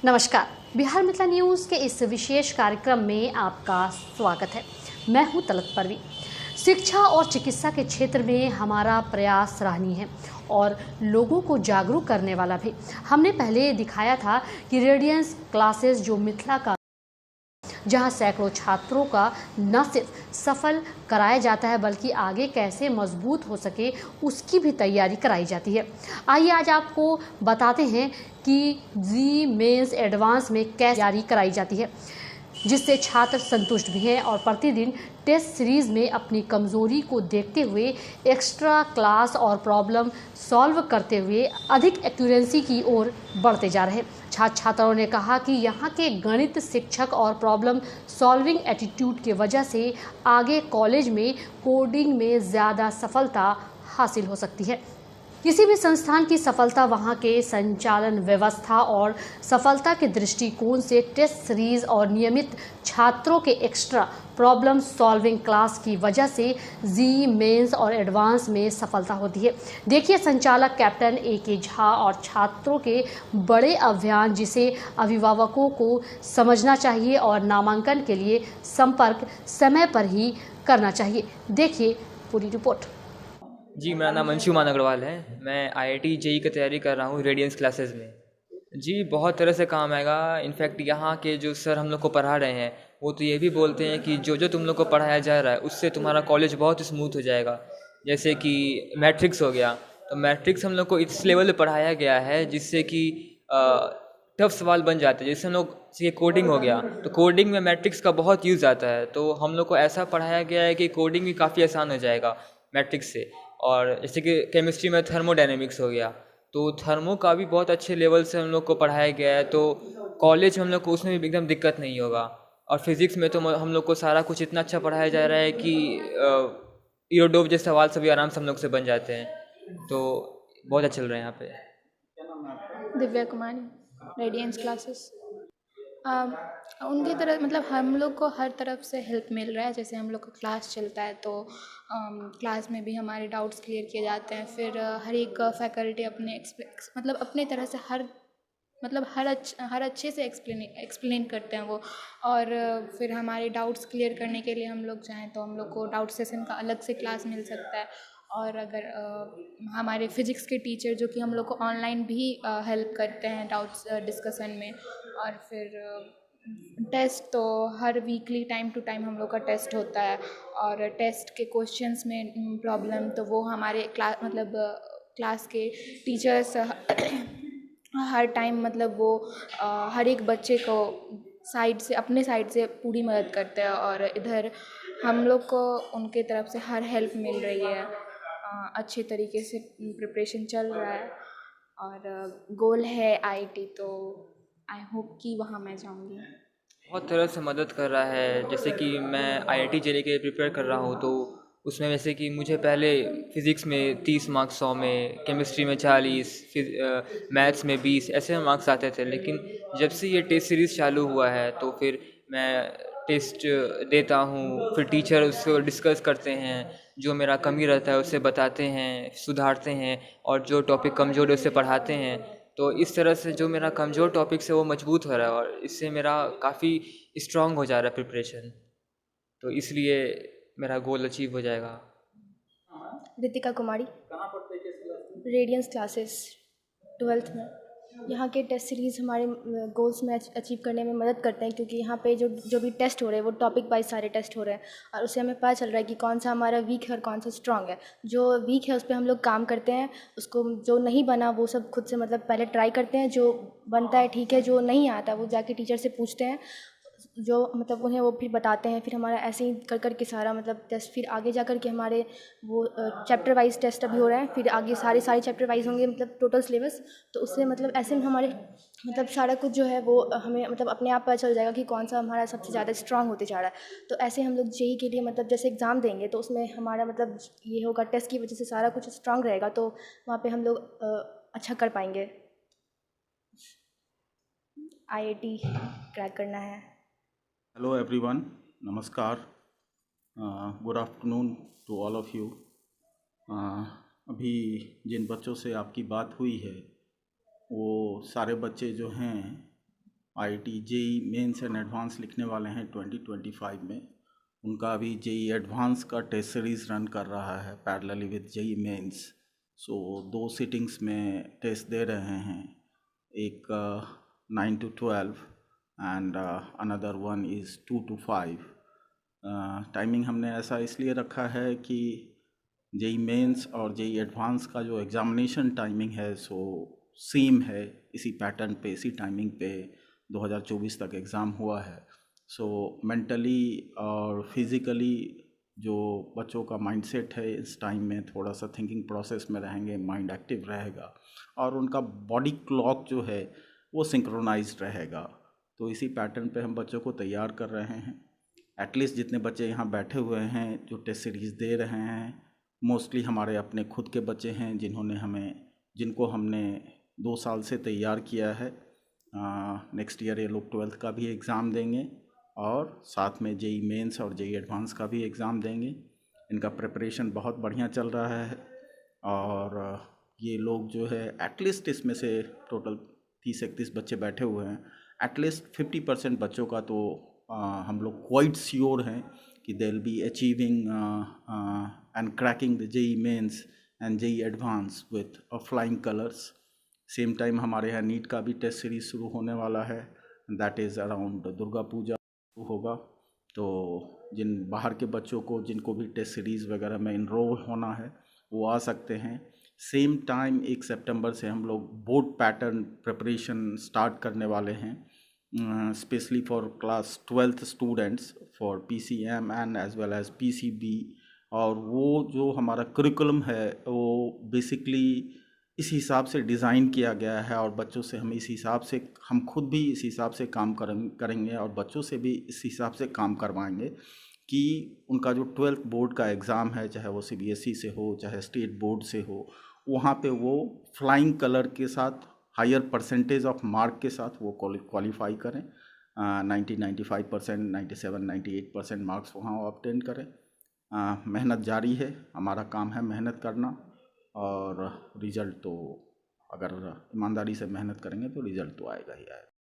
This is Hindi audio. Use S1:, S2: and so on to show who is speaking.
S1: नमस्कार, बिहार मिथिला न्यूज़ के इस विशेष कार्यक्रम में आपका स्वागत है। मैं हूं तलत परवीन। शिक्षा और चिकित्सा के क्षेत्र में हमारा प्रयास सराहनीय है और लोगों को जागरूक करने वाला भी। हमने पहले दिखाया था कि रेडियंस क्लासेस जो मिथिला का जहां सैकड़ों छात्रों का न सिर्फ सफल कराया जाता है बल्कि आगे कैसे मजबूत हो सके उसकी भी तैयारी कराई जाती है। आइए आज आपको बताते हैं कि जी मेंस एडवांस में कैसे तैयारी कराई जाती है, जिससे छात्र संतुष्ट भी हैं और प्रतिदिन टेस्ट सीरीज में अपनी कमजोरी को देखते हुए एक्स्ट्रा क्लास और प्रॉब्लम सॉल्व करते हुए अधिक एक्यूरेंसी की ओर बढ़ते जा रहे हैं। छात्र छात्राओं ने कहा कि यहाँ के गणित शिक्षक और प्रॉब्लम सॉल्विंग एटीट्यूड की वजह से आगे कॉलेज में कोडिंग में ज़्यादा सफलता हासिल हो सकती है। किसी भी संस्थान की सफलता वहाँ के संचालन व्यवस्था और सफलता के दृष्टिकोण से टेस्ट सीरीज और नियमित छात्रों के एक्स्ट्रा प्रॉब्लम सॉल्विंग क्लास की वजह से जी मेंस और एडवांस में सफलता होती है। देखिए संचालक कैप्टन A.K. झा और छात्रों के बड़े अभियान जिसे अभिभावकों को समझना चाहिए और नामांकन के लिए संपर्क समय पर ही करना चाहिए। देखिए पूरी रिपोर्ट।
S2: जी, मेरा नाम अंशुमान अग्रवाल है। मैं IIT JEE की तैयारी कर रहा हूँ रेडियंस क्लासेस में। जी, बहुत तरह से काम आएगा। इनफैक्ट यहाँ के जो सर हम लोग को पढ़ा रहे हैं वो तो ये भी बोलते हैं कि जो जो तुम लोग को पढ़ाया जा रहा है उससे तुम्हारा कॉलेज बहुत स्मूथ हो जाएगा। जैसे कि मैट्रिक्स हो गया, तो मैट्रिक्स हम लोग को इस लेवल पे पढ़ाया गया है जिससे कि टफ सवाल बन जाते हैं। जैसे हम लोग ये कोडिंग हो गया, तो कोडिंग में मैट्रिक्स का बहुत यूज़ आता है, तो हम लोग को ऐसा पढ़ाया गया है कि कोडिंग भी काफ़ी आसान हो जाएगा मैट्रिक्स से। और जैसे कि केमिस्ट्री में थर्मोडायनेमिक्स हो गया, तो थर्मो का भी बहुत अच्छे लेवल से हम लोग को पढ़ाया गया है, तो कॉलेज हम लोग को उसमें भी एकदम दिक्कत नहीं होगा। और फिज़िक्स में तो हम लोग को सारा कुछ इतना अच्छा पढ़ाया जा रहा है कि ईरोडोव जैसे सवाल सभी आराम से हम लोग से बन जाते हैं, तो बहुत अच्छा चल रहा है यहाँ पे।
S3: दिव्या कुमारी, रेडियंस क्लासेस। उनकी तरह मतलब हम लोग को हर तरफ से हेल्प मिल रहा है। जैसे हम लोग का क्लास चलता है तो क्लास में भी हमारे डाउट्स क्लियर किए जाते हैं। फिर हर एक फैकल्टी अपने मतलब अपने तरह से हर अच्छे से एक्सप्लेन करते हैं वो। और फिर हमारे डाउट्स क्लियर करने के लिए हम लोग चाहें तो हम लोग को डाउट सेशन का अलग से क्लास मिल सकता है। और अगर हमारे फिज़िक्स के टीचर जो कि हम लोग को ऑनलाइन भी हेल्प करते हैं डाउट्स डिस्कशन में। और फिर टेस्ट तो हर वीकली टाइम टू टाइम हम लोग का टेस्ट होता है। और टेस्ट के क्वेश्चंस में प्रॉब्लम तो वो हमारे क्लास के टीचर्स हर टाइम मतलब वो हर एक बच्चे को अपने साइड से पूरी मदद करते हैं। और इधर हम लोग को उनके तरफ से हर हेल्प मिल रही है। अच्छे तरीके से प्रिपरेशन चल रहा है और गोल है IIT, तो आई होप कि वहाँ मैं जाऊँगी।
S2: बहुत तरह से मदद कर रहा है। जैसे कि मैं IIT JEE के लिए प्रिपेयर कर रहा हूँ, तो उसमें जैसे कि मुझे पहले फ़िज़िक्स में 30 मार्क्स 100 में, केमिस्ट्री में 40, फिर मैथ्स में 20 ऐसे मार्क्स आते थे। लेकिन जब से ये टेस्ट सीरीज़ चालू हुआ है तो फिर मैं टेस्ट देता हूँ, फिर टीचर उसको डिस्कस करते हैं, जो मेरा कमी रहता है उसे बताते हैं, सुधारते हैं, और जो टॉपिक कमज़ोर है उसे पढ़ाते हैं। तो इस तरह से जो मेरा कमज़ोर टॉपिक्स है वो मजबूत हो रहा है और इससे मेरा काफ़ी स्ट्रांग हो जा रहा है प्रिपरेशन, तो इसलिए मेरा गोल अचीव हो जाएगा।
S4: रितिका कुमारी, रेडियंस क्लासेस 12th में। यहाँ के टेस्ट सीरीज़ हमारे गोल्स में अचीव करने में मदद करते हैं, क्योंकि यहाँ पे जो भी टेस्ट हो रहे हैं वो टॉपिक वाइज सारे टेस्ट हो रहे हैं और उससे हमें पता चल रहा है कि कौन सा हमारा वीक है और कौन सा स्ट्रांग है। जो वीक है उस पर हम लोग काम करते हैं, उसको जो नहीं बना वो सब खुद से मतलब पहले ट्राई करते हैं, जो बनता है ठीक है, जो नहीं आता वो जाके टीचर से पूछते हैं, जो मतलब उन्हें वो फिर बताते हैं। फिर हमारा ऐसे ही कर के सारा मतलब टेस्ट, फिर आगे जा कर के हमारे वो चैप्टर वाइज टेस्ट अभी हो रहे हैं, फिर आगे सारे चैप्टर वाइज होंगे मतलब टोटल सिलेबस। तो उससे मतलब ऐसे में हमारे मतलब सारा कुछ जो है वो हमें मतलब अपने आप पता चल जाएगा कि कौन सा हमारा सबसे ज़्यादा स्ट्रांग होते जा रहा है। तो ऐसे हम लोग JEE के लिए मतलब जैसे एग्ज़ाम देंगे तो उसमें हमारा मतलब ये होगा, टेस्ट की वजह से सारा कुछ स्ट्रांग रहेगा, तो वहाँ पर हम लोग अच्छा कर पाएंगे। IIT क्रैक करना है।
S5: हेलो एवरीवन, नमस्कार। Good afternoon to all of you. अभी जिन बच्चों से आपकी बात हुई है वो सारे बच्चे जो हैं IIT JEE Mains and Advance लिखने वाले हैं 2025 में, उनका अभी जेई एडवांस का टेस्ट सीरीज़ रन कर रहा है parallelly with JEE Mains. So 2 sittings में टेस्ट दे रहे हैं, एक 9 to 12 and another one is 2 to 5। Timing हमने ऐसा इसलिए रखा है कि जेई मेंस और जेई एडवांस का जो एग्ज़ामिनेशन टाइमिंग है सो सेम है, इसी पैटर्न पे, इसी टाइमिंग पे 2024 तक एग्ज़ाम हुआ है। सो मेंटली और फिज़िकली जो बच्चों का माइंडसेट है इस टाइम में थोड़ा सा थिंकिंग प्रोसेस में रहेंगे, माइंड एक्टिव रहेगा और उनका बॉडी क्लॉक जो है वो सिंक्रोनाइज्ड रहेगा। तो इसी पैटर्न पे हम बच्चों को तैयार कर रहे हैं। एटलीस्ट जितने बच्चे यहाँ बैठे हुए हैं जो टेस्ट सीरीज़ दे रहे हैं, मोस्टली हमारे अपने खुद के बच्चे हैं जिनको हमने 2 साल से तैयार किया है। नेक्स्ट ईयर ये लोग 12th का भी एग्ज़ाम देंगे और साथ में जेई मेंस और जेई एडवांस का भी एग्ज़ाम देंगे। इनका प्रिपरेशन बहुत बढ़िया चल रहा है और ये लोग जो है एटलीस्ट इसमें से टोटल 30-31 बच्चे बैठे हुए हैं, एटलीस्ट 50% बच्चों का तो हम लोग क्वाइट श्योर हैं कि they will be achieving and cracking the JEE Mains and JEE Advance with flying colours. Same time हमारे यहाँ नीट का भी टेस्ट सीरीज शुरू होने वाला है, that is around Durga Puja होगा। तो जिन बाहर के बच्चों को जिनको भी टेस्ट सीरीज़ वगैरह में इनरोल होना है वो आ सकते हैं। सेम टाइम 1 सितंबर से हम लोग बोर्ड पैटर्न प्रिपरेशन स्टार्ट करने वाले हैं, specially for class 12th students for PCM and as well as PCB। और वो जो हमारा करिकुलम है वो बेसिकली इस हिसाब से डिज़ाइन किया गया है और बच्चों से हम खुद भी इस हिसाब से काम करेंगे और बच्चों से भी इस हिसाब से काम करवाएंगे कि उनका जो 12th बोर्ड का एग्ज़ाम है, चाहे वो CBSE से हो चाहे स्टेट बोर्ड से हो, वहाँ पे वो फ्लाइंग कलर के साथ हायर परसेंटेज ऑफ मार्क के साथ वो क्वालिफाई करें। 90-95%, 97-98% मार्क्स वहाँ ऑब्टेन करें। मेहनत जारी है, हमारा काम है मेहनत करना और रिज़ल्ट तो अगर ईमानदारी से मेहनत करेंगे तो रिज़ल्ट तो आएगा ही आएगा।